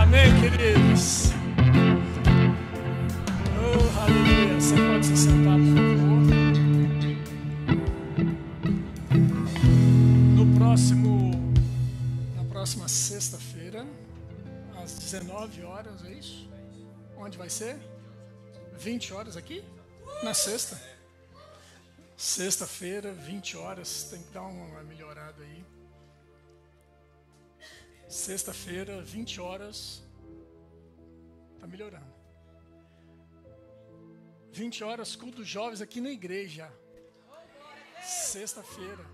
Amém, queridos? Oh, aleluia. Você pode se sentar, por favor. Na próxima sexta-feira, às 19 horas, é isso? Onde vai ser? 20 horas aqui? Na sexta. Sexta-feira, 20 horas. Tem que dar uma melhorada aí. Sexta-feira, 20 horas. Tá melhorando. 20 horas, culto dos jovens aqui na igreja. Sexta-feira.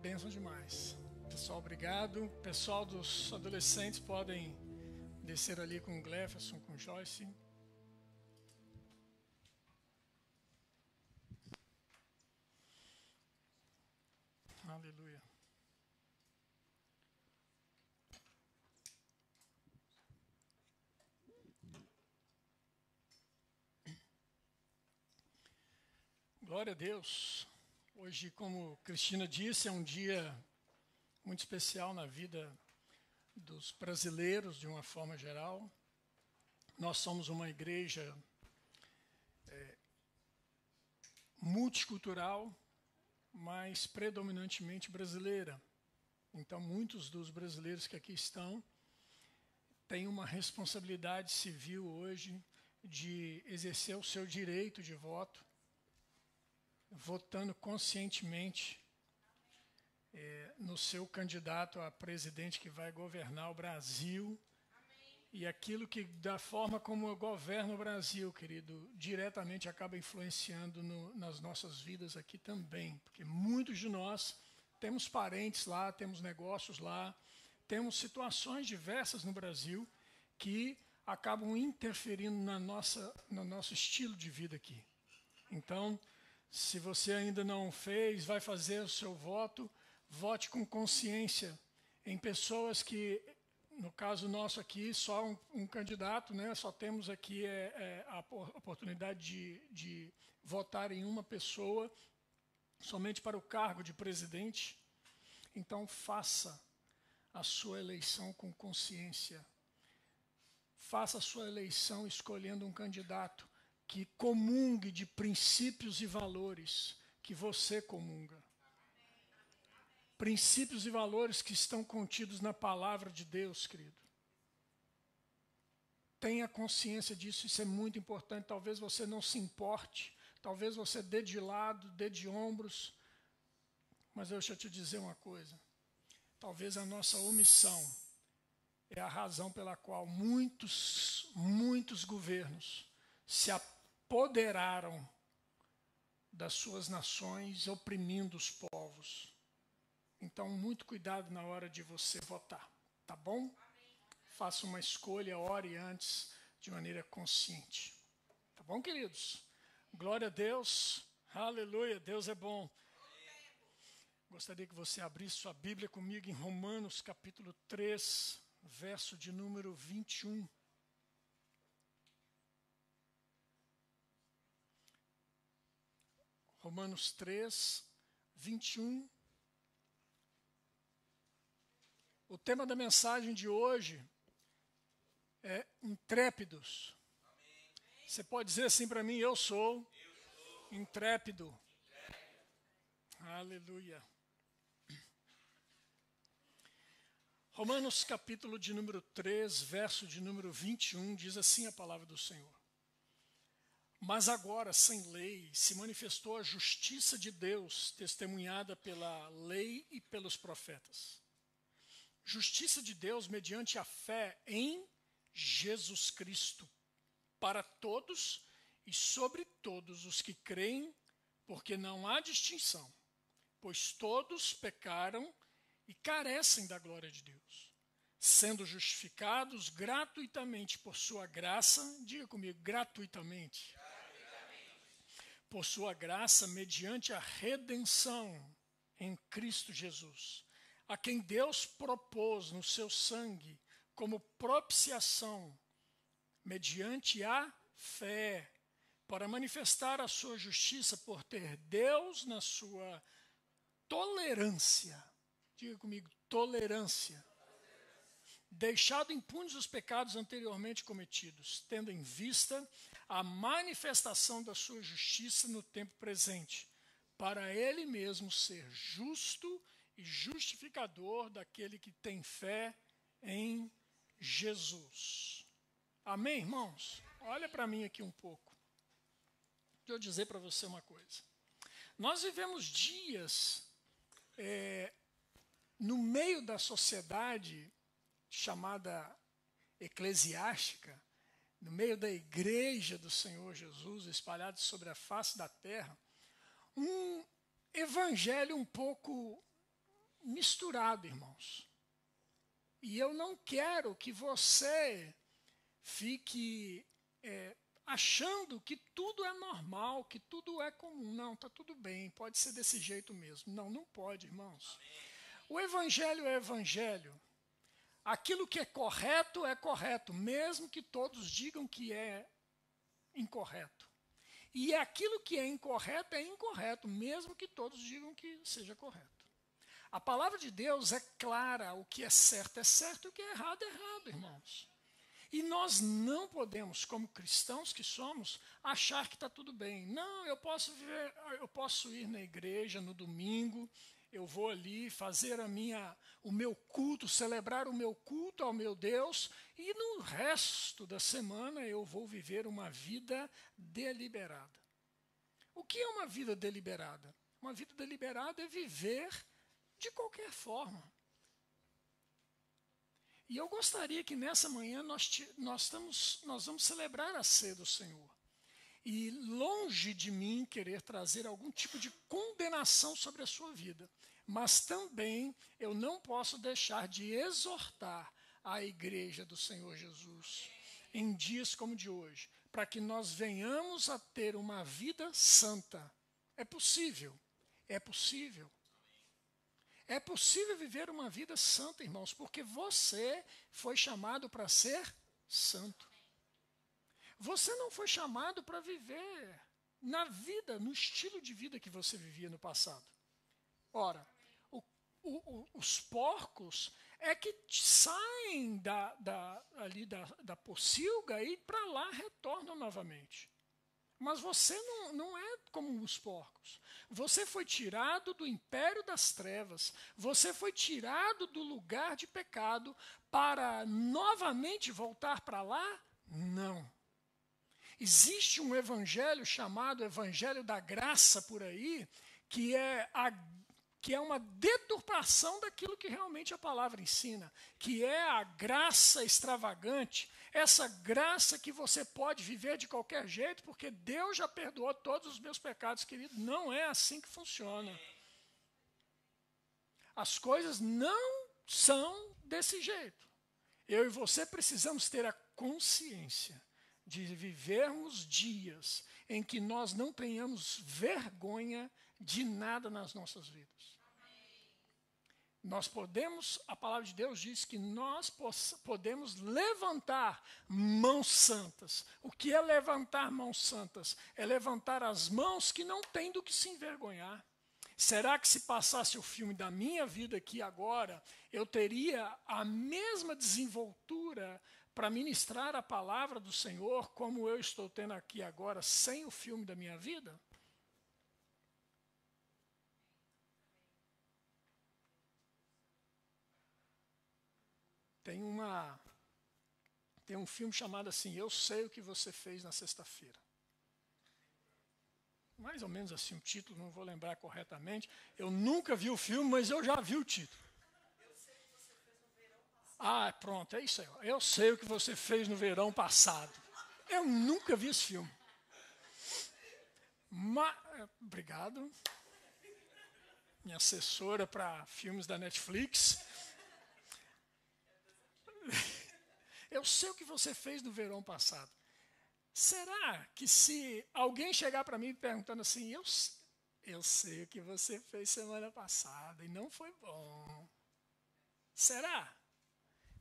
Bênção demais. Pessoal, obrigado. Pessoal dos adolescentes podem descer ali com o Gleferson, com o Joyce. Aleluia. Glória a Deus. Hoje, como Cristina disse, é um dia muito especial na vida dos brasileiros, de uma forma geral. Nós somos uma igreja multicultural, mas predominantemente brasileira. Então, muitos dos brasileiros que aqui estão têm uma responsabilidade civil hoje de exercer o seu direito de voto, votando conscientemente no seu candidato a presidente que vai governar o Brasil. E aquilo que, da forma como governa o Brasil, querido, diretamente acaba influenciando nas nossas vidas aqui também. Porque muitos de nós temos parentes lá, temos negócios lá, temos situações diversas no Brasil que acabam interferindo no nosso estilo de vida aqui. Então, se você ainda não fez, vai fazer o seu voto, vote com consciência em pessoas que, no caso nosso aqui, só um candidato, né? Só temos aqui a oportunidade de votar em uma pessoa, somente para o cargo de presidente. Então, faça a sua eleição com consciência. Faça a sua eleição escolhendo um candidato que comungue de princípios e valores que você comunga. Princípios e valores que estão contidos na palavra de Deus, querido. Tenha consciência disso, isso é muito importante. Talvez você não se importe, talvez você dê de lado, dê de ombros, mas deixa eu te dizer uma coisa. Talvez a nossa omissão é a razão pela qual muitos governos se apoderaram das suas nações, oprimindo os povos. Então, muito cuidado na hora de você votar, tá bom? Faça uma escolha, ore antes, de maneira consciente. Tá bom, queridos? Glória a Deus, aleluia, Deus é bom. Gostaria que você abrisse sua Bíblia comigo em Romanos, capítulo 3, verso de número 21. Romanos 3, 21. O tema da mensagem de hoje é intrépidos. Você pode dizer assim para mim, eu sou intrépido. Aleluia. Romanos capítulo de número 3, verso de número 21, diz assim a palavra do Senhor. Mas agora, sem lei, se manifestou a justiça de Deus, testemunhada pela lei e pelos profetas. Justiça de Deus mediante a fé em Jesus Cristo, para todos e sobre todos os que creem, porque não há distinção, pois todos pecaram e carecem da glória de Deus, sendo justificados gratuitamente por sua graça, diga comigo, gratuitamente. Por sua graça, mediante a redenção em Cristo Jesus, a quem Deus propôs no seu sangue como propiciação, mediante a fé, para manifestar a sua justiça por ter Deus na sua tolerância. Diga comigo, tolerância. deixado impunes os pecados anteriormente cometidos, tendo em vista a manifestação da sua justiça no tempo presente, para ele mesmo ser justo e justificador daquele que tem fé em Jesus. Amém, irmãos? Olha para mim aqui um pouco. Deixa eu dizer para você uma coisa. Nós vivemos dias no meio da sociedade chamada eclesiástica, no meio da igreja do Senhor Jesus, espalhados sobre a face da terra, um evangelho um pouco misturado, irmãos. E eu não quero que você fique achando que tudo é normal, que tudo é comum. Não, está tudo bem, pode ser desse jeito mesmo. Não, não pode, irmãos. O evangelho é evangelho. Aquilo que é correto, mesmo que todos digam que é incorreto. E aquilo que é incorreto, mesmo que todos digam que seja correto. A palavra de Deus é clara, o que é certo, e o que é errado, irmãos. E nós não podemos, como cristãos que somos, achar que está tudo bem. Não, eu posso ir na igreja no domingo, eu vou ali fazer o meu culto, celebrar o meu culto ao meu Deus, e no resto da semana eu vou viver uma vida deliberada. O que é uma vida deliberada? Uma vida deliberada é viver de qualquer forma. E eu gostaria que nessa manhã nós vamos celebrar a ceia do Senhor. E longe de mim querer trazer algum tipo de condenação sobre a sua vida, mas também eu não posso deixar de exortar a igreja do Senhor Jesus em dias como de hoje, para que nós venhamos a ter uma vida santa. É possível, é possível. É possível viver uma vida santa, irmãos, porque você foi chamado para ser santo. Você não foi chamado para viver na vida, no estilo de vida que você vivia no passado. Ora, os porcos é que saem da pocilga e para lá retornam novamente. Mas você não é como os porcos. Você foi tirado do império das trevas. Você foi tirado do lugar de pecado para novamente voltar para lá? Não. Existe um evangelho chamado Evangelho da Graça por aí, que é uma deturpação daquilo que realmente a palavra ensina, que é a graça extravagante, essa graça que você pode viver de qualquer jeito, porque Deus já perdoou todos os meus pecados, querido. Não é assim que funciona. As coisas não são desse jeito. Eu e você precisamos ter a consciência de vivermos dias em que nós não tenhamos vergonha de nada nas nossas vidas. Nós podemos, a palavra de Deus diz que nós podemos levantar mãos santas. O que é levantar mãos santas? É levantar as mãos que não têm do que se envergonhar. Será que se passasse o filme da minha vida aqui agora, eu teria a mesma desenvoltura para ministrar a palavra do Senhor como eu estou tendo aqui agora, sem o filme da minha vida? Tem um filme chamado assim, Eu Sei o que Você Fez na Sexta-feira. Mais ou menos assim o título, não vou lembrar corretamente. Eu nunca vi o filme, mas eu já vi o título. Eu sei o que você fez no verão passado. Ah, pronto, é isso aí. Eu sei o que você fez no verão passado. Eu nunca vi esse filme. Obrigado. Minha assessora para filmes da Netflix. Eu sei o que você fez no verão passado. Será que se alguém chegar para mim perguntando assim, eu sei o que você fez semana passada e não foi bom. Será?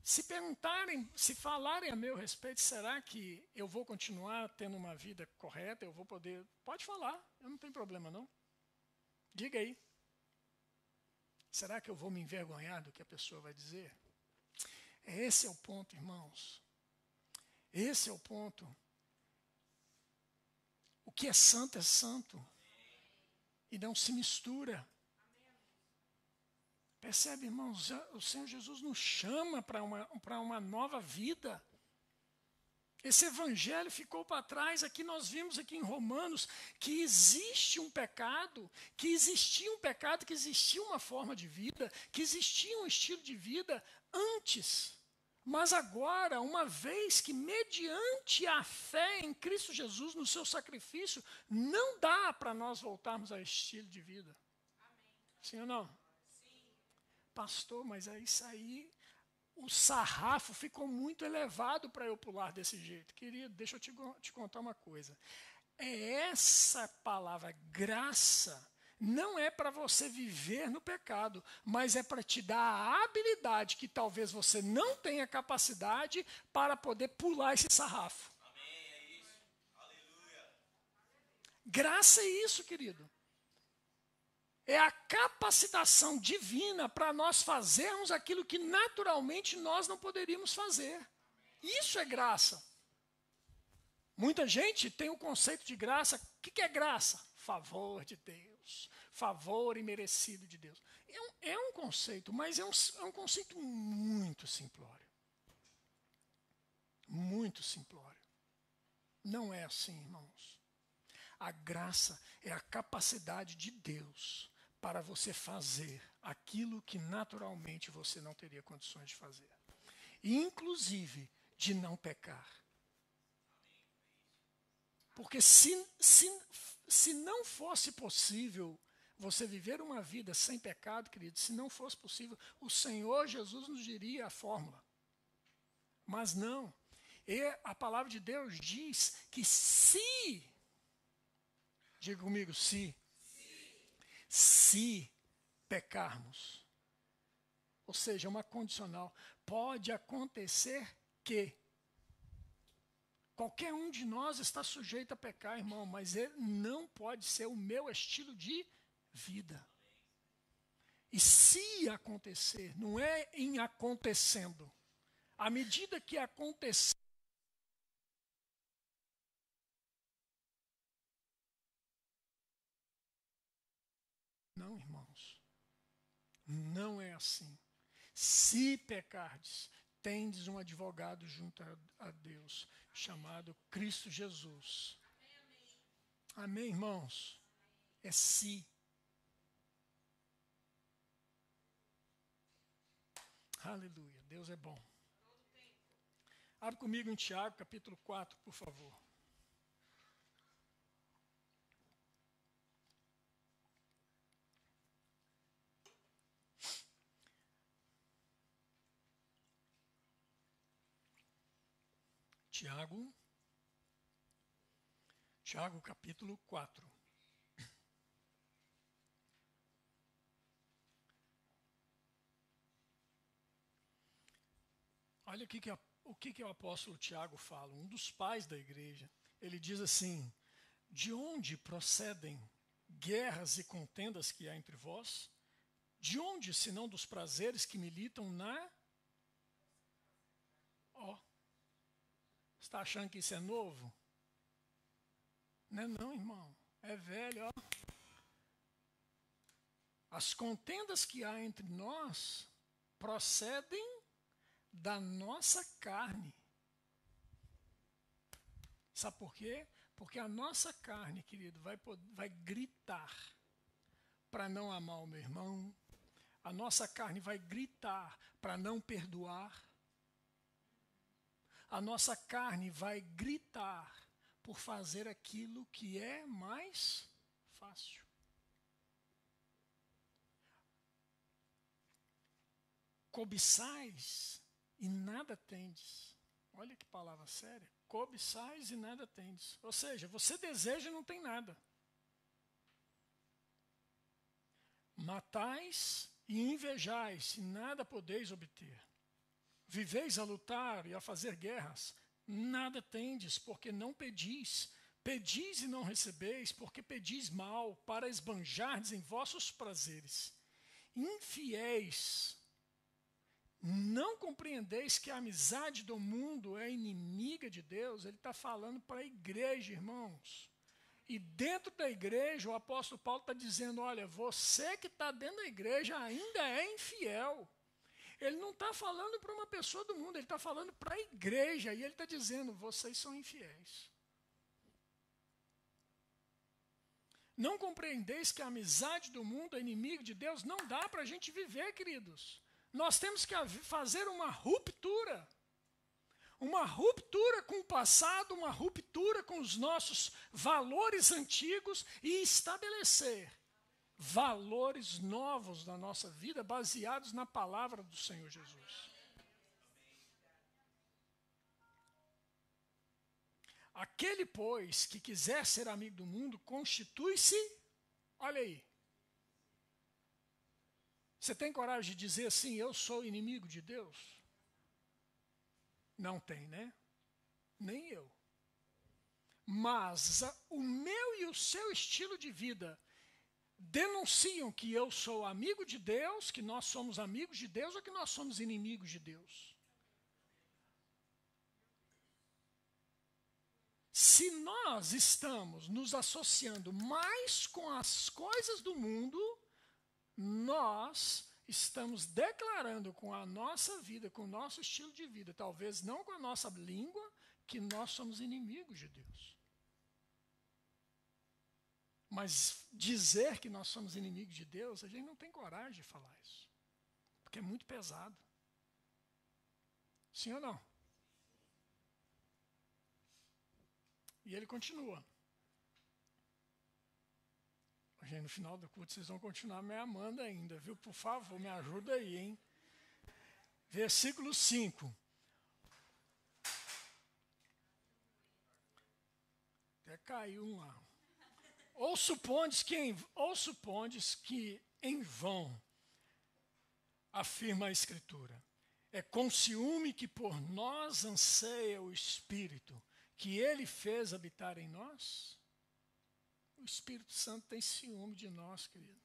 Se perguntarem, se falarem a meu respeito, será que eu vou continuar tendo uma vida correta? Eu vou poder... Pode falar, eu não tenho problema não. Diga aí. Será que eu vou me envergonhar do que a pessoa vai dizer? Esse é o ponto, irmãos. Esse é o ponto. O que é santo e não se mistura. Percebe, irmãos? O Senhor Jesus nos chama para uma nova vida. Esse evangelho ficou para trás. Aqui nós vimos aqui em Romanos que existe um pecado, que existia uma forma de vida, que existia um estilo de vida antes. Mas agora, uma vez que mediante a fé em Cristo Jesus, no seu sacrifício, não dá para nós voltarmos a esse estilo de vida. Amém. Sim ou não? Sim. Pastor, mas é isso aí, o sarrafo ficou muito elevado para eu pular desse jeito. Querido, deixa eu te contar uma coisa. Essa palavra graça não é para você viver no pecado, mas é para te dar a habilidade que talvez você não tenha capacidade para poder pular esse sarrafo. Amém, é isso. Aleluia. Graça é isso, querido. É a capacitação divina para nós fazermos aquilo que naturalmente nós não poderíamos fazer. Isso é graça. Muita gente tem o conceito de graça. O que é graça? Favor de Deus. Favor imerecido de Deus. É um conceito, mas é um conceito muito simplório. Muito simplório. Não é assim, irmãos. A graça é a capacidade de Deus para você fazer aquilo que naturalmente você não teria condições de fazer. Inclusive de não pecar. Porque se não fosse possível você viver uma vida sem pecado, querido, se não fosse possível, o Senhor Jesus nos diria a fórmula. Mas não. E a palavra de Deus diz que diga comigo, se pecarmos, ou seja, uma condicional, pode acontecer que qualquer um de nós está sujeito a pecar, irmão, mas ele não pode ser o meu estilo de vida. E se acontecer, não é em acontecendo. À medida que acontecer, não, irmãos, não é assim. Se pecardes, tendes um advogado junto a Deus, chamado Cristo Jesus. Amém, irmãos? É se. Aleluia, Deus é bom. Abre comigo em Tiago, capítulo 4, por favor. Tiago, capítulo 4. Olha o que o apóstolo Tiago fala, um dos pais da igreja. Ele diz assim: de onde procedem guerras e contendas que há entre vós? De onde, senão dos prazeres que militam na... Você está achando que isso é novo? Não é não, irmão. É velho, ó. As contendas que há entre nós procedem da nossa carne. Sabe por quê? Porque a nossa carne, querido, vai gritar para não amar o meu irmão. A nossa carne vai gritar para não perdoar. A nossa carne vai gritar por fazer aquilo que é mais fácil. Cobiçais e nada tendes. Olha que palavra séria. Cobiçais e nada tendes. Ou seja, você deseja e não tem nada. Matais e invejais e nada podeis obter. Viveis a lutar e a fazer guerras, nada tendes, porque não pedis. Pedis e não recebeis, porque pedis mal, para esbanjardes em vossos prazeres. Infiéis, Não compreendeis que a amizade do mundo é inimiga de Deus? Ele está falando para a igreja, irmãos. E dentro da igreja, o apóstolo Paulo está dizendo, olha, você que está dentro da igreja ainda é infiel. Ele não está falando para uma pessoa do mundo, ele está falando para a igreja. E ele está dizendo, vocês são infiéis. Não compreendeis que a amizade do mundo é inimigo de Deus? Não dá para a gente viver, queridos. Nós temos que fazer uma ruptura. Uma ruptura com o passado, uma ruptura com os nossos valores antigos e estabelecer valores novos na nossa vida, baseados na palavra do Senhor Jesus. Aquele, pois, que quiser ser amigo do mundo, constitui-se, olha aí. Você tem coragem de dizer assim, eu sou inimigo de Deus? Não tem, né? Nem eu. Mas o meu e o seu estilo de vida denunciam que eu sou amigo de Deus, que nós somos amigos de Deus ou que nós somos inimigos de Deus. Se nós estamos nos associando mais com as coisas do mundo, nós estamos declarando com a nossa vida, com o nosso estilo de vida, talvez não com a nossa língua, que nós somos inimigos de Deus. Mas dizer que nós somos inimigos de Deus, a gente não tem coragem de falar isso. Porque é muito pesado. Sim ou não? E ele continua. Gente, no final do culto vocês vão continuar me amando ainda, viu? Por favor, me ajuda aí, hein? Versículo 5. Até caiu um lá. Ou supondes que em vão, afirma a Escritura, é com ciúme que por nós anseia o Espírito, que ele fez habitar em nós? O Espírito Santo tem ciúme de nós, querido.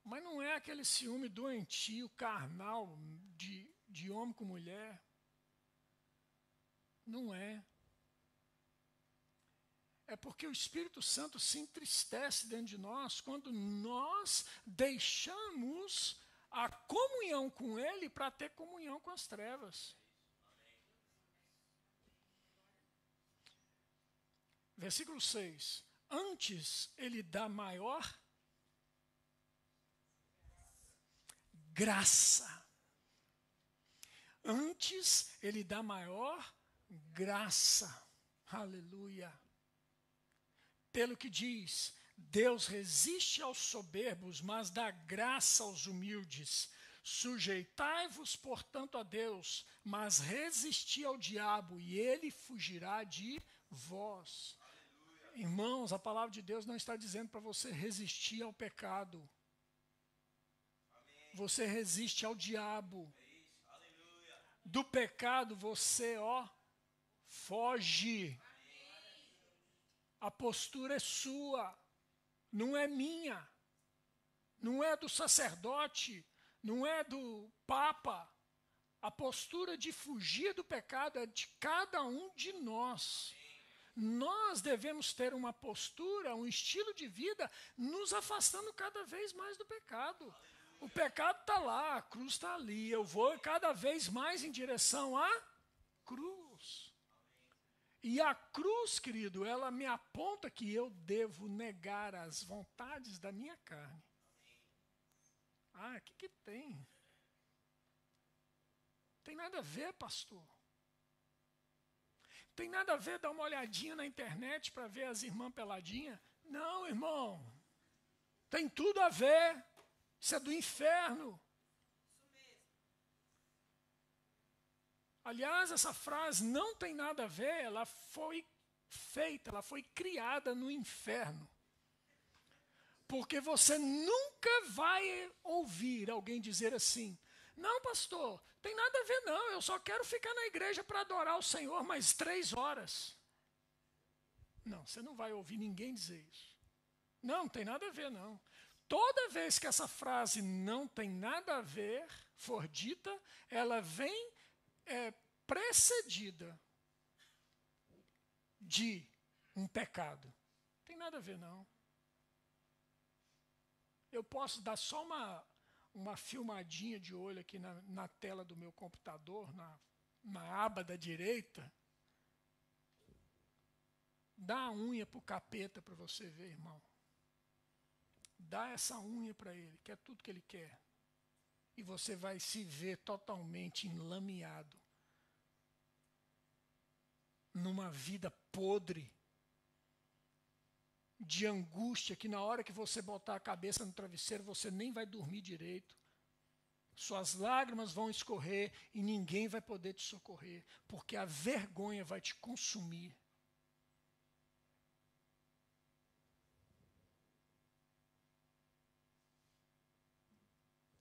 Mas não é aquele ciúme doentio, carnal, de homem com mulher. Não é. É porque o Espírito Santo se entristece dentro de nós quando nós deixamos a comunhão com Ele para ter comunhão com as trevas. Versículo 6. Antes ele dá maior graça. Antes ele dá maior graça. Aleluia. Pelo que diz, Deus resiste aos soberbos, mas dá graça aos humildes. Sujeitai-vos, portanto, a Deus, mas resisti ao diabo, e ele fugirá de vós. Irmãos, a palavra de Deus não está dizendo para você resistir ao pecado. Amém. Você resiste ao diabo. Do pecado você, foge. Amém. A postura é sua, não é minha. Não é do sacerdote, não é do papa. A postura de fugir do pecado é de cada um de nós. Nós devemos ter uma postura, um estilo de vida, nos afastando cada vez mais do pecado. O pecado está lá, a cruz está ali. Eu vou cada vez mais em direção à cruz. E a cruz, querido, ela me aponta que eu devo negar as vontades da minha carne. Ah, o que tem? Tem nada a ver, pastor. Tem nada a ver dar uma olhadinha na internet para ver as irmãs peladinhas? Não, irmão. Tem tudo a ver. Isso é do inferno. Isso mesmo. Aliás, essa frase não tem nada a ver, ela foi feita, ela foi criada no inferno. Porque você nunca vai ouvir alguém dizer assim, não, pastor, tem nada a ver não, eu só quero ficar na igreja para adorar o Senhor mais 3 horas. Não, você não vai ouvir ninguém dizer isso. Não tem nada a ver não. Toda vez que essa frase não tem nada a ver, for dita, ela vem precedida de um pecado. Não tem nada a ver, não. Eu posso dar só uma filmadinha de olho aqui na tela do meu computador, na aba da direita. Dá a unha para o capeta para você ver, irmão. Dá essa unha para ele, que é tudo que ele quer. E você vai se ver totalmente enlameado numa vida podre, de angústia, que na hora que você botar a cabeça no travesseiro, você nem vai dormir direito. Suas lágrimas vão escorrer e ninguém vai poder te socorrer, porque a vergonha vai te consumir.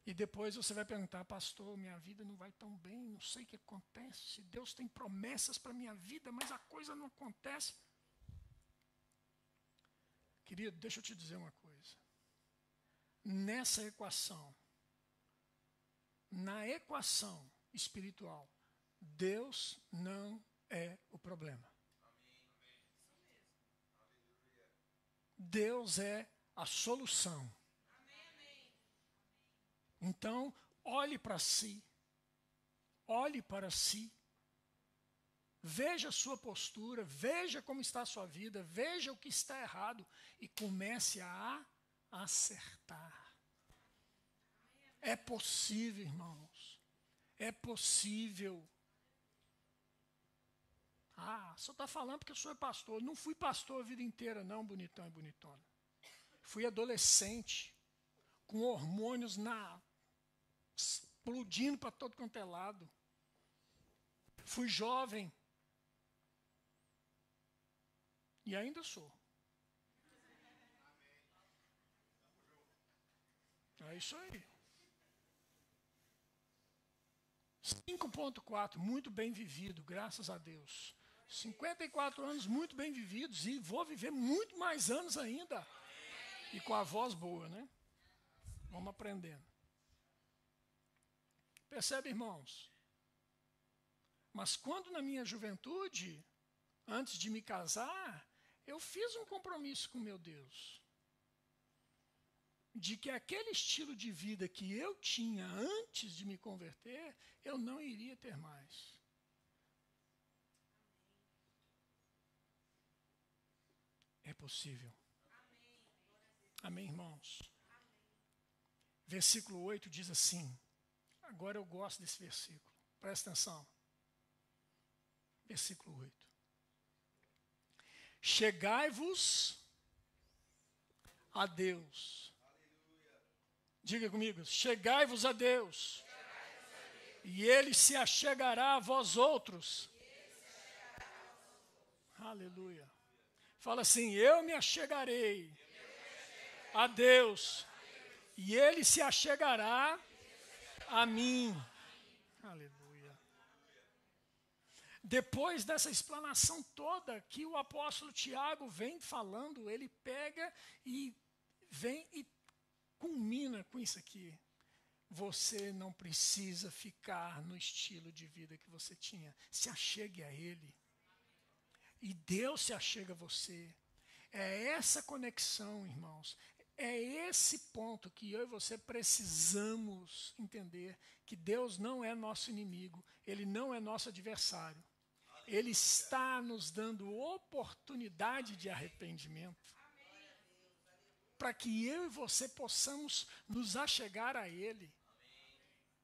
E depois você vai perguntar, pastor, minha vida não vai tão bem, não sei o que acontece. Deus tem promessas para a minha vida, mas a coisa não acontece. Querido, deixa eu te dizer uma coisa. Nessa equação, na equação espiritual, Deus não é o problema. Deus é a solução. Então, olhe para si. Olhe para si. Veja a sua postura, veja como está a sua vida, veja o que está errado e comece a acertar. É possível, irmãos. É possível. Só está falando porque eu sou pastor. Não fui pastor a vida inteira, não, bonitão e bonitona. Fui adolescente, com hormônios explodindo para todo quanto é lado. Fui jovem. E ainda sou. É isso aí. 5.4, muito bem vivido, graças a Deus. 54 anos muito bem vividos e vou viver muito mais anos ainda. E com a voz boa, né? Vamos aprendendo. Percebe, irmãos? Mas quando na minha juventude, antes de me casar, eu fiz um compromisso com meu Deus. De que aquele estilo de vida que eu tinha antes de me converter, eu não iria ter mais. É possível. Amém, irmãos? Versículo 8 diz assim. Agora eu gosto desse versículo. Presta atenção. Versículo 8. Chegai-vos a Deus. Diga comigo, chegai-vos a Deus. E Ele se achegará a vós outros. Aleluia. Fala assim, eu me achegarei a Deus. E Ele se achegará a mim. Aleluia. Depois dessa explanação toda que o apóstolo Tiago vem falando, ele pega e vem e culmina com isso aqui. Você não precisa ficar no estilo de vida que você tinha. Se achegue a Ele. E Deus se achega a você. É essa conexão, irmãos. É esse ponto que eu e você precisamos entender. Que Deus não é nosso inimigo. Ele não é nosso adversário. Ele está nos dando oportunidade de arrependimento. Para que eu e você possamos nos achegar a Ele.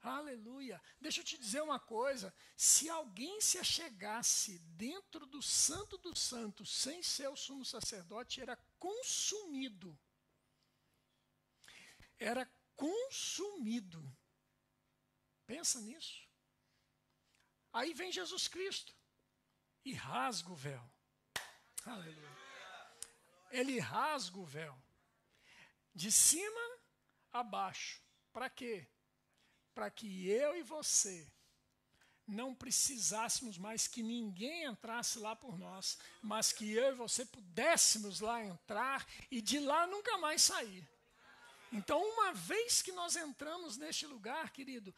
Aleluia. Deixa eu te dizer uma coisa. Se alguém se achegasse dentro do Santo dos Santos sem ser o sumo sacerdote, era consumido. Era consumido. Pensa nisso. Aí vem Jesus Cristo e rasga o véu. Aleluia. Ele rasga o véu. De cima a baixo. Para quê? Para que eu e você não precisássemos mais que ninguém entrasse lá por nós, mas que eu e você pudéssemos lá entrar e de lá nunca mais sair. Então, uma vez que nós entramos neste lugar, querido,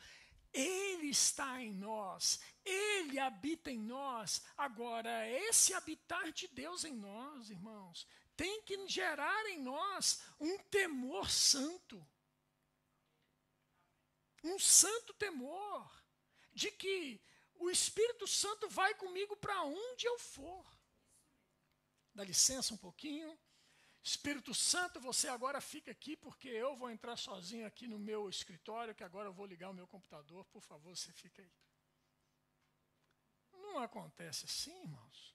Ele está em nós, Ele habita em nós. Agora, esse habitar de Deus em nós, irmãos, tem que gerar em nós um temor santo. Um santo temor de que o Espírito Santo vai comigo para onde eu for. Dá licença um pouquinho. Espírito Santo, você agora fica aqui porque eu vou entrar sozinho aqui no meu escritório, que agora eu vou ligar o meu computador. Por favor, você fica aí. Não acontece assim, irmãos.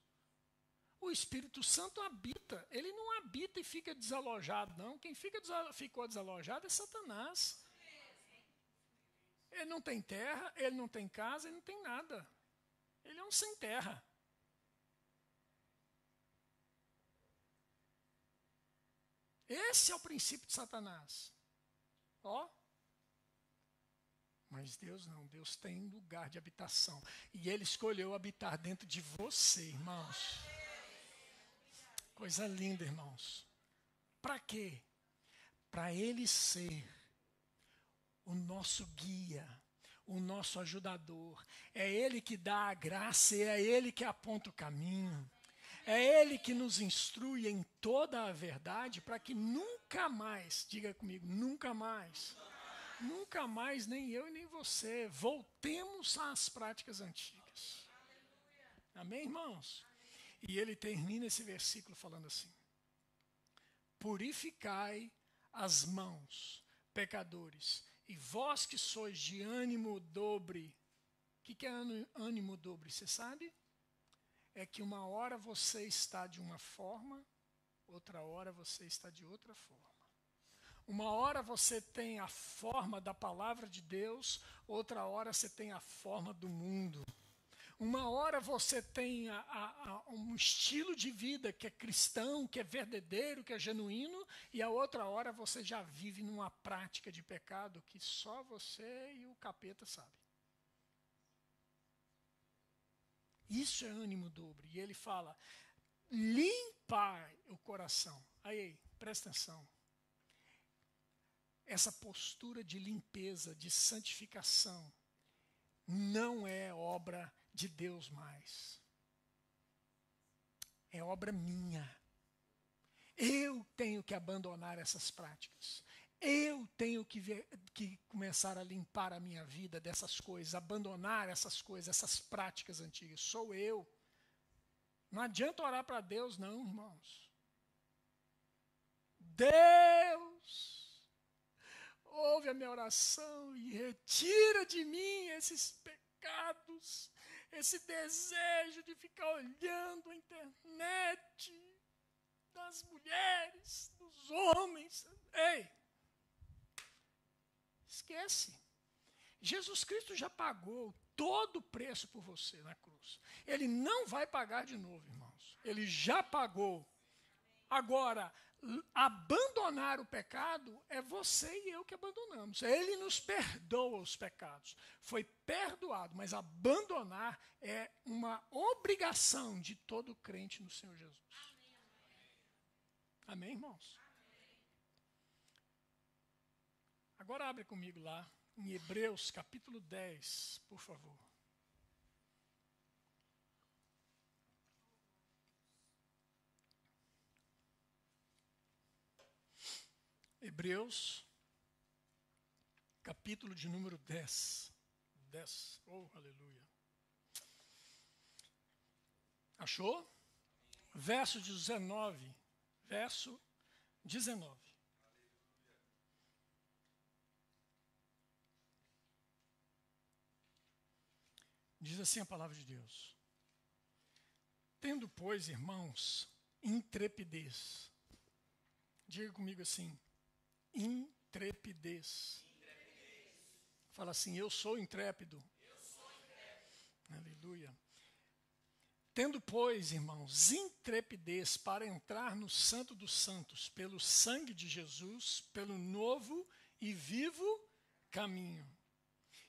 O Espírito Santo habita. Ele não habita e fica desalojado, não. Quem ficou desalojado é Satanás. Ele não tem terra, ele não tem casa, ele não tem nada. Ele é um sem terra. Esse é o princípio de Satanás. Ó. Mas Deus não, Deus tem lugar de habitação. E Ele escolheu habitar dentro de você, irmãos. Coisa linda, irmãos. Para quê? Para Ele ser o nosso guia, o nosso ajudador. É Ele que dá a graça e é Ele que aponta o caminho. É Ele que nos instrui em toda a verdade para que nunca mais, diga comigo, nunca mais, nem eu e nem você, voltemos às práticas antigas. Amém, irmãos? E ele termina esse versículo falando assim: purificai as mãos, pecadores, e vós que sois de ânimo dobre. O que é ânimo dobre? Você sabe? É que uma hora você está de uma forma, outra hora você está de outra forma. Uma hora você tem a forma da palavra de Deus, outra hora você tem a forma do mundo. Uma hora você tem um estilo de vida que é cristão, que é verdadeiro, que é genuíno, e a outra hora você já vive numa prática de pecado que só você e o capeta sabem. Isso é ânimo dobre. E ele fala, limpar o coração. Aí, presta atenção. Essa postura de limpeza, de santificação, não é obra de Deus mais. É obra minha. Eu tenho que abandonar essas práticas. Eu tenho que começar a limpar a minha vida dessas coisas, abandonar essas coisas, essas práticas antigas. Sou eu. Não adianta orar para Deus, não, irmãos. Deus, ouve a minha oração e retira de mim esses pecados, esse desejo de ficar olhando a internet das mulheres, dos homens. Ei! Esquece. Jesus Cristo já pagou todo o preço por você na cruz. Ele não vai pagar de novo, irmãos. Ele já pagou. Agora, abandonar o pecado é você e eu que abandonamos. Ele nos perdoa os pecados. Foi perdoado, mas abandonar é uma obrigação de todo crente no Senhor Jesus. Amém, irmãos? Agora abre comigo lá, em Hebreus capítulo 10, por favor. Hebreus, capítulo de número 10. 10, oh, aleluia. Achou? Verso 19. Verso 19. Diz assim a palavra de Deus. Tendo, pois, irmãos, intrepidez. Diga comigo assim, intrepidez. Fala assim, eu sou intrépido. Aleluia. Tendo, pois, irmãos, intrepidez para entrar no Santo dos Santos, pelo sangue de Jesus, pelo novo e vivo caminho,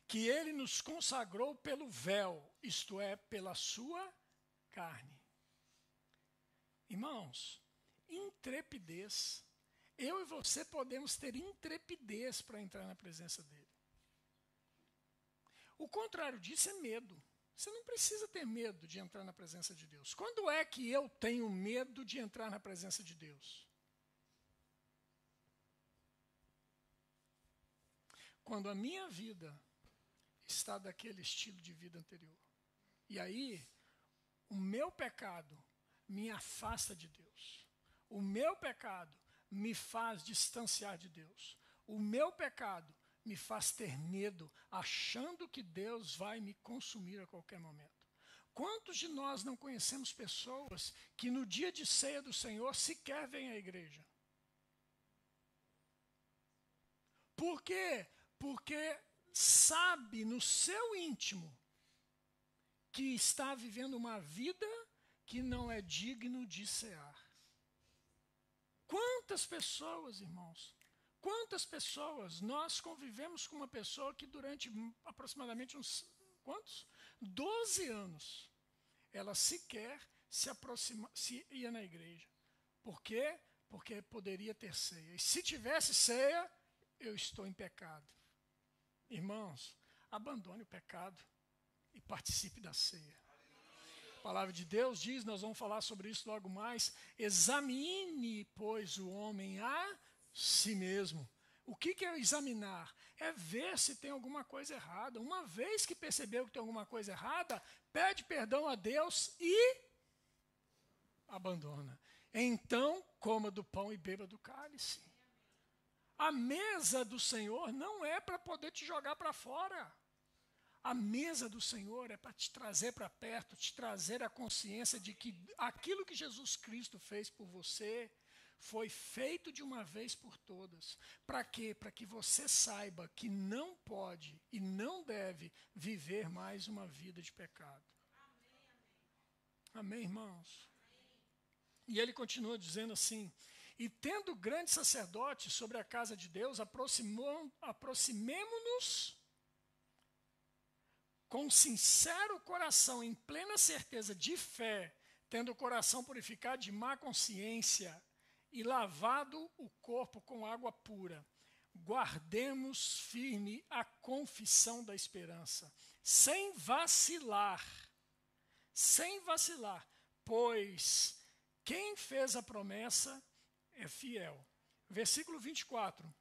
que ele nos consagrou pelo véu, isto é, pela sua carne. Irmãos, intrepidez. Eu e você podemos ter intrepidez para entrar na presença dele. O contrário disso é medo. Você não precisa ter medo de entrar na presença de Deus. Quando é que eu tenho medo de entrar na presença de Deus? Quando a minha vida está daquele estilo de vida anterior. E aí, o meu pecado me afasta de Deus. O meu pecado me faz distanciar de Deus. O meu pecado me faz ter medo, achando que Deus vai me consumir a qualquer momento. Quantos de nós não conhecemos pessoas que no dia de ceia do Senhor sequer vêm à igreja? Por quê? Porque sabe no seu íntimo que está vivendo uma vida que não é digno de cear. Quantas pessoas, irmãos, quantas pessoas nós convivemos com uma pessoa que durante aproximadamente uns, quantos? 12 anos, ela sequer se ia na igreja. Por quê? Porque poderia ter ceia. E se tivesse ceia, eu estou em pecado. Irmãos, abandone o pecado e participe da ceia. A palavra de Deus diz, nós vamos falar sobre isso logo mais, examine, pois, o homem a si mesmo. O que é examinar? É ver se tem alguma coisa errada. Uma vez que percebeu que tem alguma coisa errada, pede perdão a Deus e abandona. Então, coma do pão e beba do cálice. A mesa do Senhor não é para poder te jogar para fora. A mesa do Senhor é para te trazer para perto, te trazer a consciência de que aquilo que Jesus Cristo fez por você foi feito de uma vez por todas. Para quê? Para que você saiba que não pode e não deve viver mais uma vida de pecado. Amém, irmãos? E ele continua dizendo assim, e tendo grande sacerdote sobre a casa de Deus, aproximemo-nos com sincero coração, em plena certeza de fé, tendo o coração purificado de má consciência e lavado o corpo com água pura. Guardemos firme a confissão da esperança, sem vacilar, pois quem fez a promessa é fiel. Versículo 24.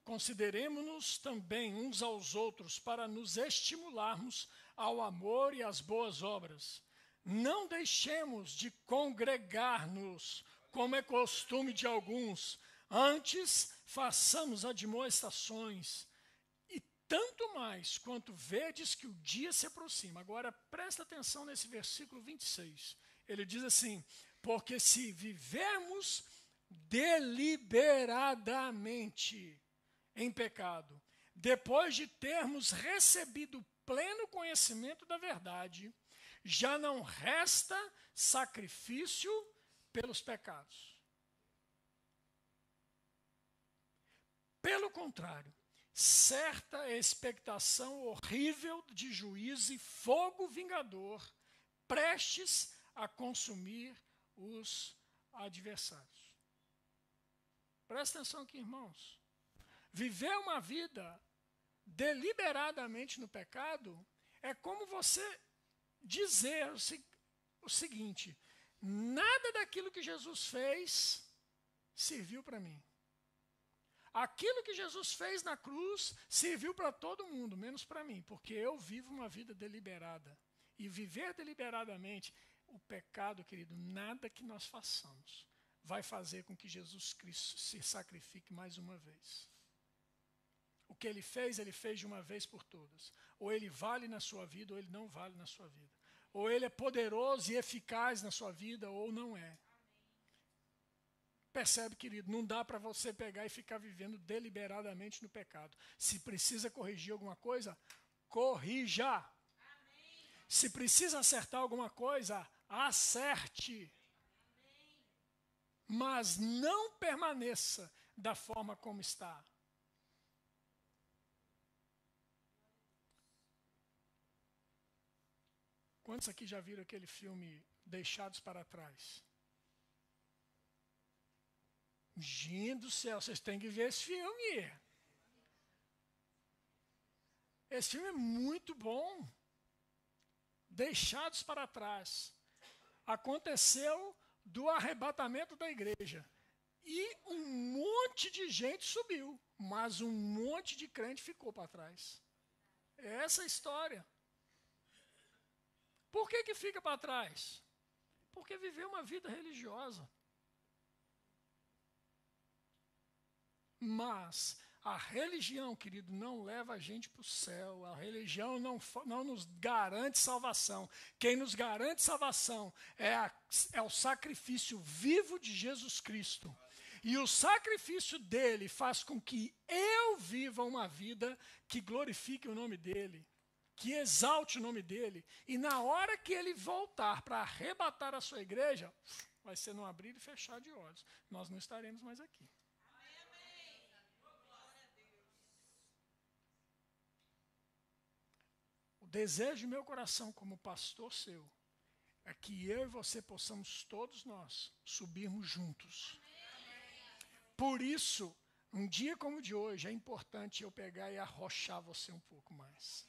Consideremo-nos também uns aos outros para nos estimularmos ao amor e às boas obras. Não deixemos de congregar-nos, como é costume de alguns. Antes, façamos admoestações. E tanto mais quanto vedes que o dia se aproxima. Agora, presta atenção nesse versículo 26. Ele diz assim, porque se vivermos deliberadamente em pecado, depois de termos recebido pleno conhecimento da verdade, já não resta sacrifício pelos pecados. Pelo contrário, certa expectação horrível de juízo e fogo vingador, prestes a consumir os adversários. Presta atenção aqui, irmãos. Viver uma vida deliberadamente no pecado é como você dizer o seguinte, nada daquilo que Jesus fez serviu para mim. Aquilo que Jesus fez na cruz serviu para todo mundo, menos para mim, porque eu vivo uma vida deliberada. E viver deliberadamente, o pecado, querido, nada que nós façamos vai fazer com que Jesus Cristo se sacrifique mais uma vez. O que ele fez de uma vez por todas. Ou ele vale na sua vida, ou ele não vale na sua vida. Ou ele é poderoso e eficaz na sua vida, ou não é. Percebe, querido, não dá para você pegar e ficar vivendo deliberadamente no pecado. Se precisa corrigir alguma coisa, corrija. Amém. Se precisa acertar alguma coisa, acerte. Amém. Mas não permaneça da forma como está. Quantos aqui já viram aquele filme Deixados para Trás? Gente do céu, vocês têm que ver esse filme. Esse filme é muito bom. Deixados para trás. Aconteceu do arrebatamento da igreja. E um monte de gente subiu, mas um monte de crente ficou para trás. É essa a história. Por que fica para trás? Porque viveu uma vida religiosa. Mas a religião, querido, não leva a gente para o céu. A religião não nos garante salvação. Quem nos garante salvação é o sacrifício vivo de Jesus Cristo. E o sacrifício dele faz com que eu viva uma vida que glorifique o nome dele, que exalte o nome dele. E na hora que ele voltar para arrebatar a sua igreja, vai ser num abrir e fechar de olhos. Nós não estaremos mais aqui. O desejo do meu coração como pastor seu é que eu e você possamos todos nós subirmos juntos. Por isso, um dia como o de hoje, é importante eu pegar e arrochar você um pouco mais.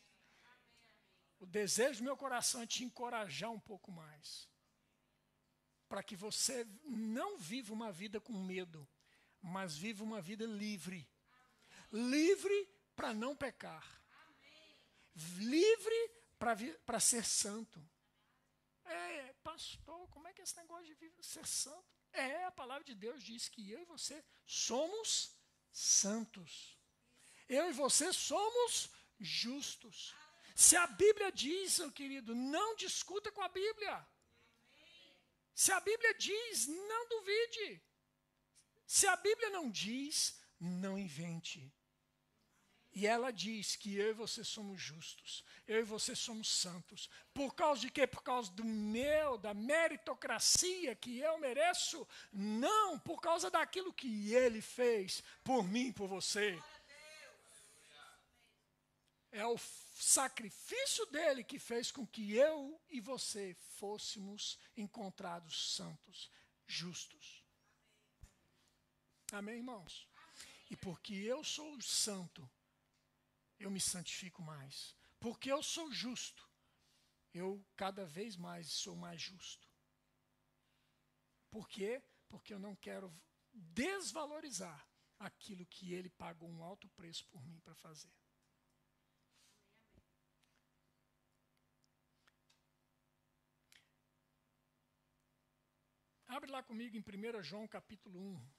O desejo do meu coração é te encorajar um pouco mais. Para que você não viva uma vida com medo, mas viva uma vida livre. Livre para não pecar. Livre para ser santo. Pastor, como é que é esse negócio de ser santo? A palavra de Deus diz que eu e você somos santos. Eu e você somos justos. Se a Bíblia diz, meu querido, não discuta com a Bíblia. Se a Bíblia diz, não duvide. Se a Bíblia não diz, não invente. E ela diz que eu e você somos justos, eu e você somos santos. Por causa de quê? Por causa da meritocracia que eu mereço? Não, por causa daquilo que ele fez por mim, por você. É o sacrifício dele que fez com que eu e você fôssemos encontrados santos, justos. Amém, irmãos? E porque eu sou santo, eu me santifico mais. Porque eu sou justo, eu cada vez mais sou mais justo. Por quê? Porque eu não quero desvalorizar aquilo que ele pagou um alto preço por mim para fazer. Abre lá comigo em 1 João capítulo 1.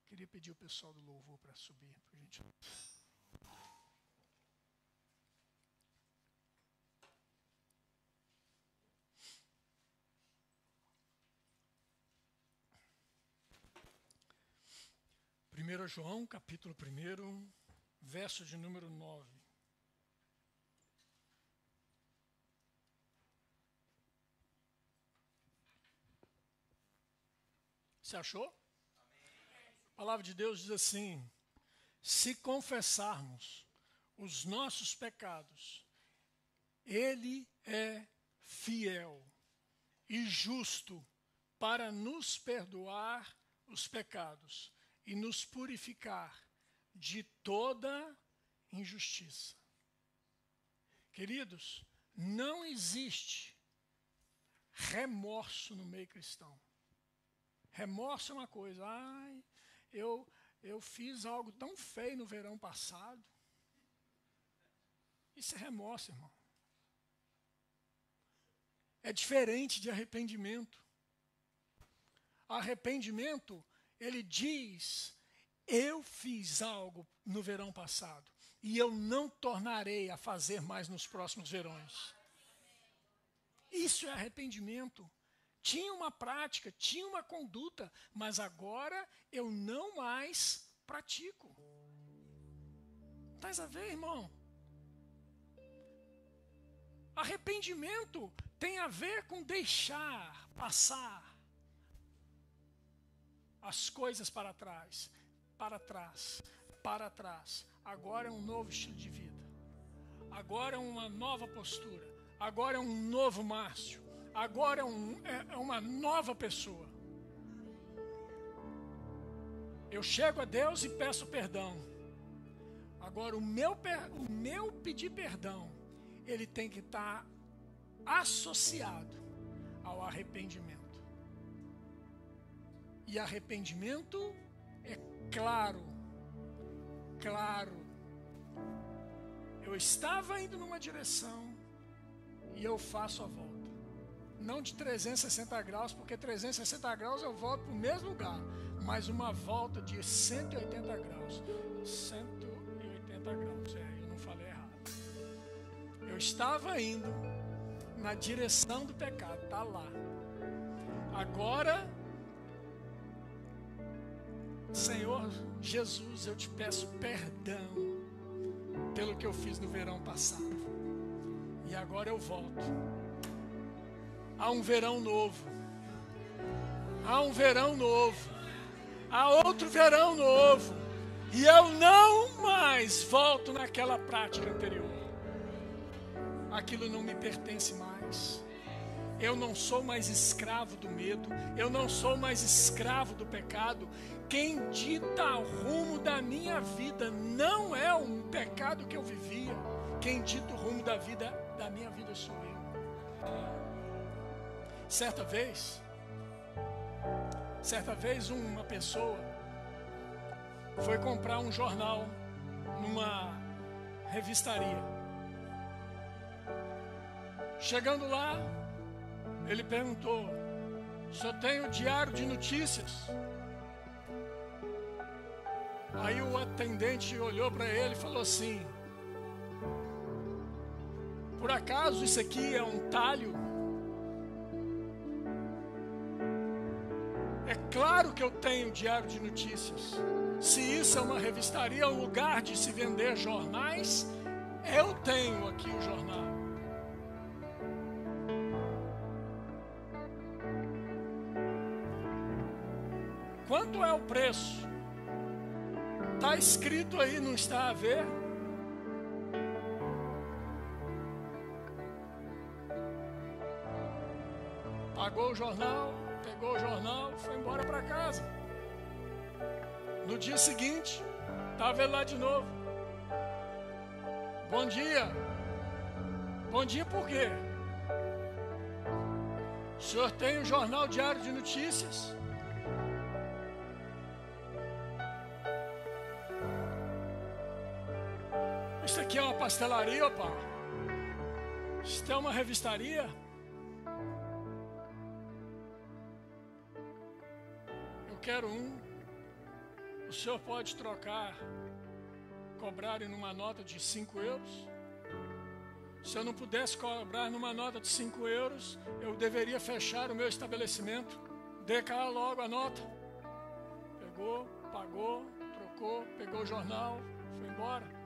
Queria pedir o pessoal do louvor para subir, por gentileza. Primeiro João, capítulo 1, verso de número 9. Você achou? A palavra de Deus diz assim: se confessarmos os nossos pecados, ele é fiel e justo para nos perdoar os pecados e nos purificar de toda injustiça. Queridos, não existe remorso no meio cristão. Remorso é uma coisa, eu fiz algo tão feio no verão passado. Isso é remorso, irmão. É diferente de arrependimento. Arrependimento, ele diz, eu fiz algo no verão passado e eu não tornarei a fazer mais nos próximos verões. Isso é arrependimento. Tinha uma prática, tinha uma conduta, mas agora eu não mais pratico. Estás a ver, irmão? Arrependimento tem a ver com deixar passar as coisas para trás, para trás, para trás. Agora é um novo estilo de vida. Agora é uma nova postura. Agora é um novo Márcio. Agora é uma nova pessoa. Eu chego a Deus e peço perdão. Agora, o meu pedir perdão, ele tem que estar associado ao arrependimento. E arrependimento é claro. Eu estava indo numa direção e eu faço a volta. Não de 360 graus, porque 360 graus eu volto para o mesmo lugar. Mas uma volta de 180 graus. 180 graus, eu não falei errado. Eu estava indo na direção do pecado, está lá. Agora, Senhor Jesus, eu te peço perdão pelo que eu fiz no verão passado. E agora eu volto. Há um verão novo. Há um verão novo. Há outro verão novo. E eu não mais volto naquela prática anterior. Aquilo não me pertence mais. Eu não sou mais escravo do medo. Eu não sou mais escravo do pecado. Quem dita o rumo da minha vida não é um pecado que eu vivia. Quem dita o rumo da minha vida sou eu. Certa vez, uma pessoa foi comprar um jornal numa revistaria. Chegando lá, ele perguntou: "Só tem o Diário de Notícias?" Aí o atendente olhou para ele e falou assim: "Por acaso isso aqui é um talho?" "É claro que eu tenho Diário de Notícias. Se isso é uma revistaria, um lugar de se vender jornais, eu tenho aqui o jornal." "Quanto é o preço?" "Está escrito aí, não está a ver?" Pagou o jornal, pegou o jornal, foi embora para casa. No dia seguinte, estava ele lá de novo. "Bom dia." "Bom dia por quê?" "O senhor tem o jornal Diário de Notícias?" "Isso aqui é uma pastelaria, opa. Isso é uma revistaria." "Eu quero um. O senhor pode trocar, cobrar numa nota de 5 euros? Se eu não pudesse cobrar numa nota de 5 euros, eu deveria fechar o meu estabelecimento. Dê cá logo a nota." Pegou, pagou, trocou, pegou o jornal, foi embora.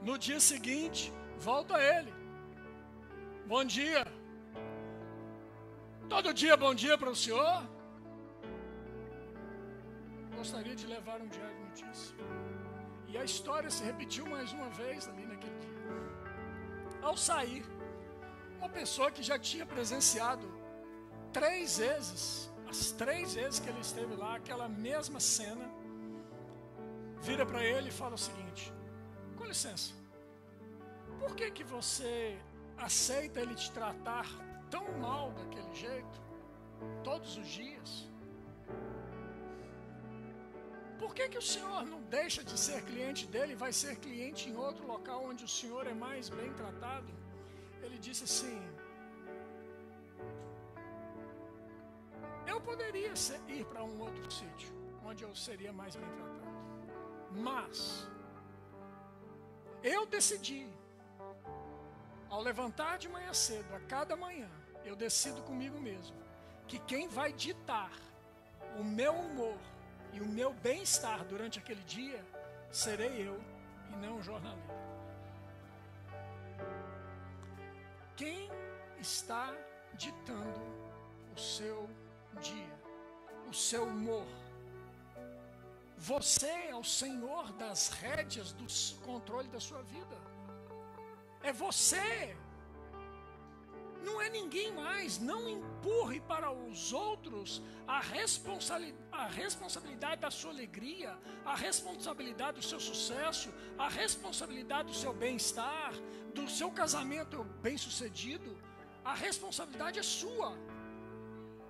No dia seguinte, volta ele. "Bom dia." "Todo dia bom dia para o senhor?" "Gostaria de levar um Diário de Notícias." E a história se repetiu mais uma vez ali naquele dia. Ao sair, uma pessoa que já tinha presenciado 3 vezes, as 3 vezes que ele esteve lá, aquela mesma cena, vira para ele e fala o seguinte: "Com licença, por que você aceita ele te tratar tão mal daquele jeito, todos os dias? Por que o senhor não deixa de ser cliente dele e vai ser cliente em outro local onde o senhor é mais bem tratado?" Ele disse assim: "Eu poderia ir para um outro sítio, onde eu seria mais bem tratado. Mas eu decidi, ao levantar de manhã cedo, a cada manhã, eu decido comigo mesmo, que quem vai ditar o meu humor e o meu bem-estar durante aquele dia, serei eu e não o jornaleiro." Quem está ditando o seu dia, o seu humor? Você é o senhor das rédeas do controle da sua vida. É você. Não é ninguém mais. Não empurre para os outros a responsabilidade da sua alegria, a responsabilidade do seu sucesso, a responsabilidade do seu bem-estar, do seu casamento bem-sucedido. A responsabilidade é sua.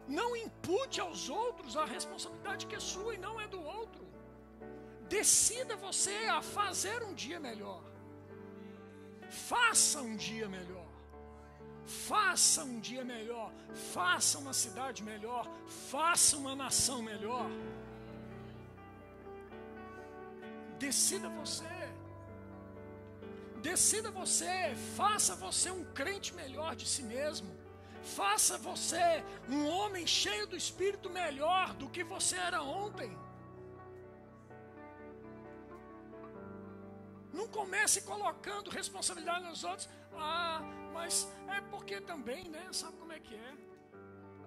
Não impute aos outros a responsabilidade que é sua e não é do outro. Decida você a fazer um dia melhor. Faça um dia melhor. Faça um dia melhor. Faça uma cidade melhor. Faça uma nação melhor. Decida você. Decida você. Faça você um crente melhor de si mesmo. Faça você um homem cheio do Espírito melhor do que você era ontem. Não comece colocando responsabilidade nos outros. Mas é porque também, né? Sabe como é que é?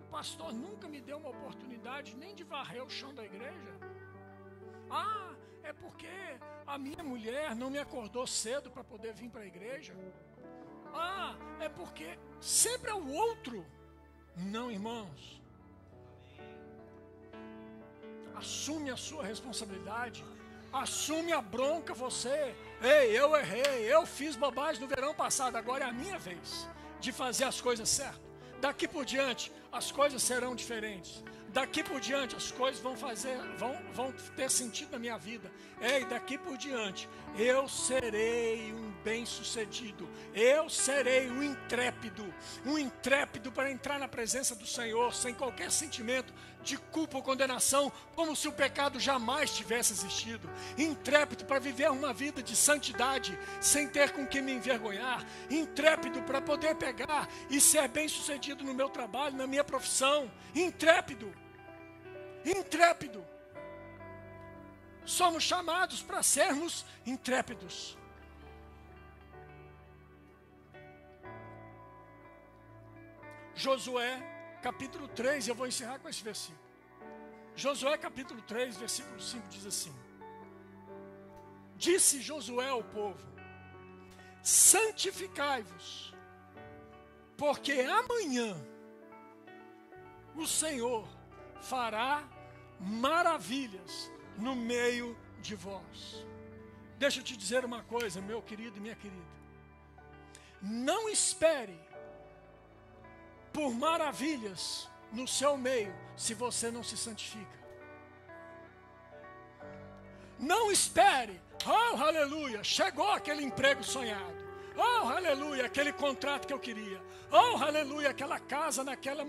O pastor nunca me deu uma oportunidade nem de varrer o chão da igreja. É porque a minha mulher não me acordou cedo para poder vir para a igreja. É porque sempre é o outro. Não, irmãos. Assume a sua responsabilidade. Assume a bronca você. Ei, eu errei, eu fiz bobagem no verão passado, agora é a minha vez de fazer as coisas certas. Daqui por diante, as coisas serão diferentes. Daqui por diante, as coisas vão ter sentido na minha vida. Ei, daqui por diante, eu serei um bem-sucedido. Eu serei um intrépido para entrar na presença do Senhor, sem qualquer sentimento de culpa ou condenação, como se o pecado jamais tivesse existido. Intrépido para viver uma vida de santidade, sem ter com que me envergonhar. Intrépido para poder pegar e ser bem-sucedido no meu trabalho, na minha profissão. Intrépido. Somos chamados para sermos intrépidos. Josué, capítulo 3, eu vou encerrar com esse versículo. Josué, capítulo 3, versículo 5, diz assim: Disse Josué ao povo: santificai-vos, porque amanhã o Senhor fará maravilhas no meio de vós. Deixa eu te dizer uma coisa, meu querido e minha querida. Não espere por maravilhas no seu meio se você não se santifica. Não espere, aleluia, chegou aquele emprego sonhado. Aleluia, aquele contrato que eu queria. Aleluia, aquela casa naquela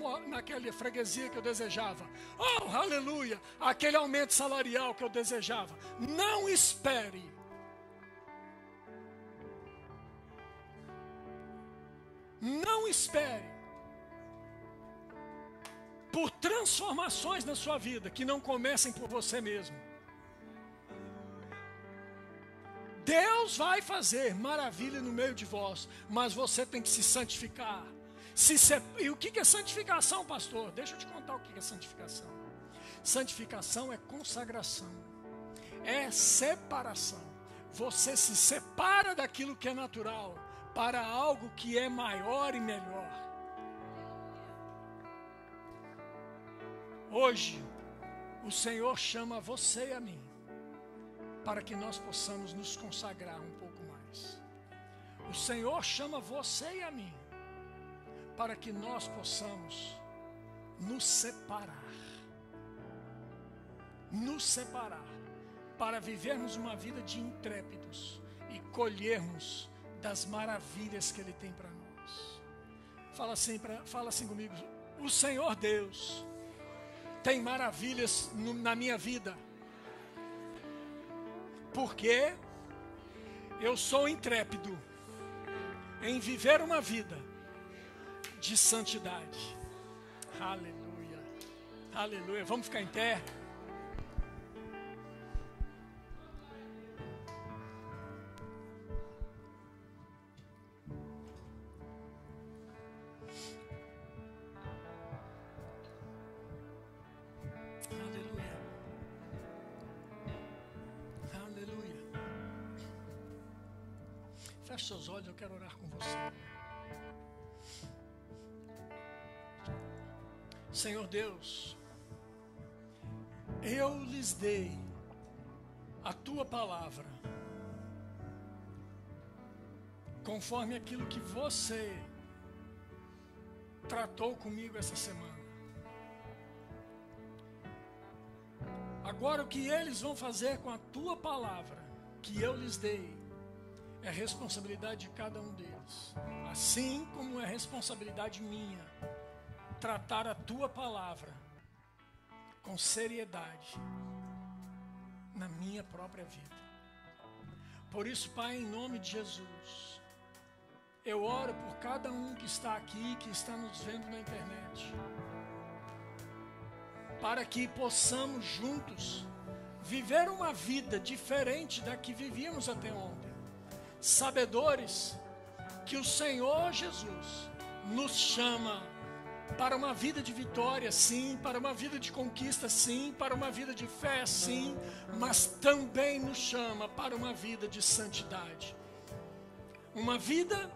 freguesia que eu desejava. Aleluia, aquele aumento salarial que eu desejava. Não espere. Não espere por transformações na sua vida que não comecem por você mesmo. Deus vai fazer maravilha no meio de vós, mas você tem que se santificar. E o que é santificação, pastor? Deixa eu te contar o que é santificação. Santificação é consagração, é separação. Você se separa daquilo que é natural para algo que é maior e melhor. Hoje, o Senhor chama você e a mim para que nós possamos nos consagrar um pouco mais. O Senhor chama você e a mim para que nós possamos nos separar. Nos separar para vivermos uma vida de intrépidos e colhermos das maravilhas que Ele tem para nós. Fala assim comigo: o Senhor Deus tem maravilhas na minha vida, porque eu sou intrépido em viver uma vida de santidade. Aleluia, aleluia. Vamos ficar em pé. Feche seus olhos, eu quero orar com você. Senhor Deus, eu lhes dei a tua palavra, conforme aquilo que você tratou comigo essa semana. Agora o que eles vão fazer com a tua palavra, que eu lhes dei, é responsabilidade de cada um deles. Assim como é responsabilidade minha, tratar a tua palavra com seriedade na minha própria vida. Por isso, Pai, em nome de Jesus, eu oro por cada um que está aqui, que está nos vendo na internet, para que possamos juntos viver uma vida diferente da que vivíamos até ontem, sabedores que o Senhor Jesus nos chama para uma vida de vitória, sim, para uma vida de conquista, sim, para uma vida de fé, sim, mas também nos chama para uma vida de santidade. Uma vida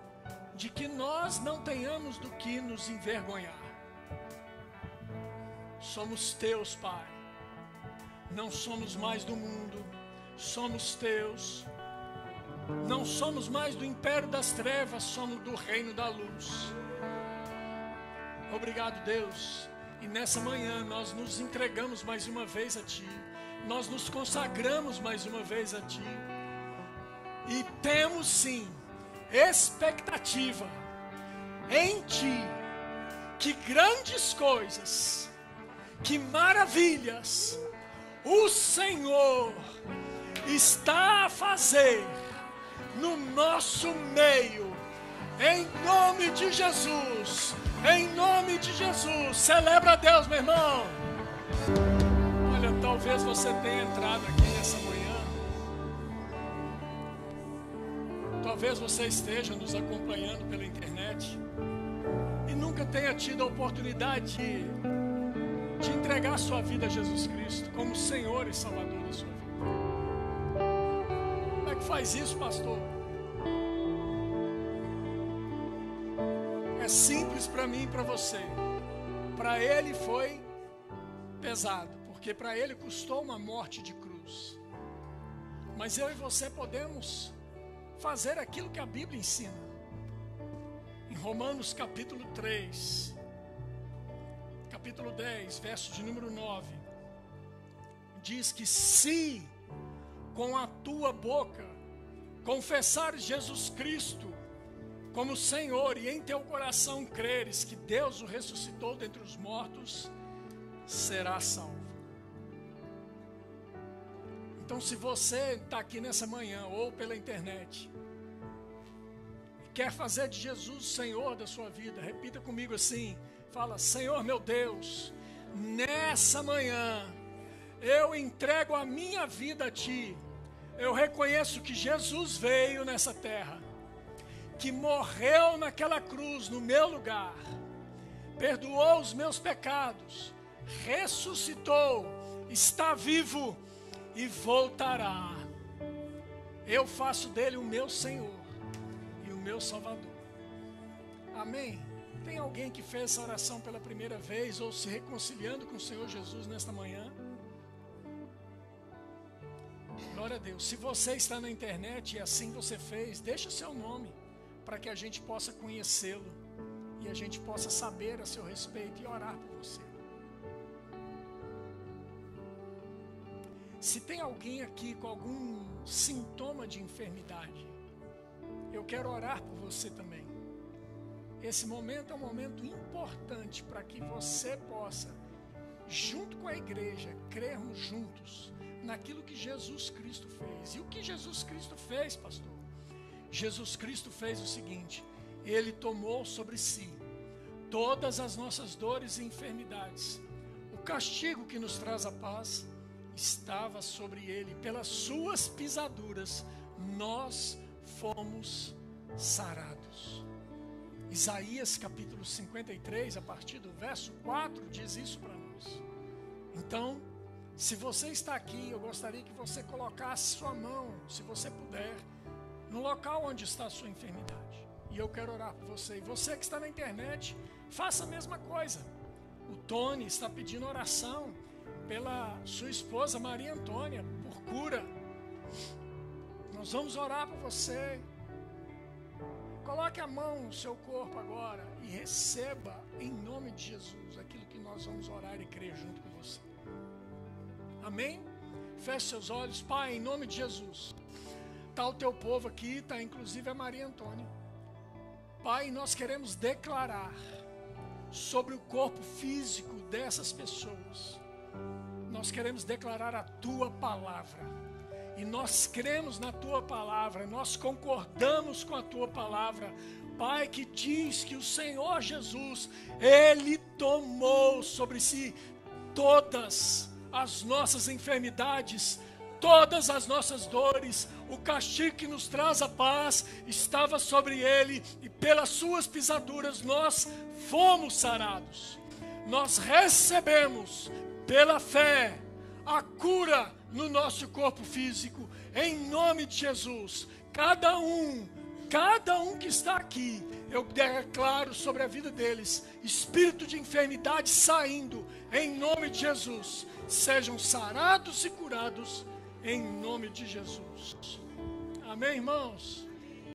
de que nós não tenhamos do que nos envergonhar. Somos teus, Pai. Não somos mais do mundo, somos teus. Não somos mais do império das trevas, somos do reino da luz. Obrigado, Deus. E nessa manhã nós nos entregamos mais uma vez a Ti. Nós nos consagramos mais uma vez a Ti. E temos sim expectativa em Ti que grandes coisas, que maravilhas o Senhor está a fazer no nosso meio. Em nome de Jesus. Em nome de Jesus. Celebra a Deus, meu irmão. Olha, talvez você tenha entrado aqui nessa manhã. Talvez você esteja nos acompanhando pela internet e nunca tenha tido a oportunidade de entregar a sua vida a Jesus Cristo como Senhor e Salvador da sua vida. Como é que faz isso, pastor? É simples para mim e para você. Para ele foi pesado, porque para ele custou uma morte de cruz. Mas eu e você podemos fazer aquilo que a Bíblia ensina. Em Romanos capítulo 3, capítulo 10, verso de número 9, diz que se com a tua boca confessares Jesus Cristo como Senhor e em teu coração creres que Deus o ressuscitou dentre os mortos, serás salvo. Então, se você está aqui nessa manhã ou pela internet e quer fazer de Jesus o Senhor da sua vida, repita comigo assim, fala: Senhor meu Deus, nessa manhã eu entrego a minha vida a Ti. Eu reconheço que Jesus veio nessa terra, que morreu naquela cruz no meu lugar, perdoou os meus pecados, ressuscitou, está vivo e voltará. Eu faço dele o meu Senhor e o meu Salvador. Amém? Tem alguém que fez essa oração pela primeira vez ou se reconciliando com o Senhor Jesus nesta manhã? Glória a Deus. Se você está na internet e assim você fez, deixa o seu nome, para que a gente possa conhecê-lo e a gente possa saber a seu respeito e orar por você. Se tem alguém aqui com algum sintoma de enfermidade, eu quero orar por você também. Esse momento é um momento importante para que você possa, junto com a igreja, crermos juntos naquilo que Jesus Cristo fez. E o que Jesus Cristo fez, pastor? Jesus Cristo fez o seguinte: Ele tomou sobre si todas as nossas dores e enfermidades. O castigo que nos traz a paz estava sobre Ele. Pelas suas pisaduras nós fomos sarados. Isaías capítulo 53, a partir do verso 4, diz isso para nós. Então, se você está aqui, eu gostaria que você colocasse sua mão, se você puder, no local onde está a sua enfermidade. E eu quero orar por você. E você que está na internet, faça a mesma coisa. O Tony está pedindo oração pela sua esposa Maria Antônia, por cura. Nós vamos orar por você. Coloque a mão no seu corpo agora e receba em nome de Jesus aquilo que nós vamos orar e crer junto com você. Amém? Feche seus olhos. Pai, em nome de Jesus. Está o teu povo aqui, está inclusive a Maria Antônia. Pai, nós queremos declarar sobre o corpo físico dessas pessoas. Nós queremos declarar a tua palavra. E nós cremos na tua palavra, nós concordamos com a tua palavra, Pai, que diz que o Senhor Jesus, Ele tomou sobre si todas as nossas enfermidades, todas as nossas dores. O castigo que nos traz a paz estava sobre Ele, e pelas suas pisaduras nós fomos sarados. Nós recebemos pela fé a cura no nosso corpo físico, em nome de Jesus. Cada um que está aqui, eu declaro sobre a vida deles, espírito de enfermidade saindo, em nome de Jesus. Sejam sarados e curados, em nome de Jesus. Amém, irmãos?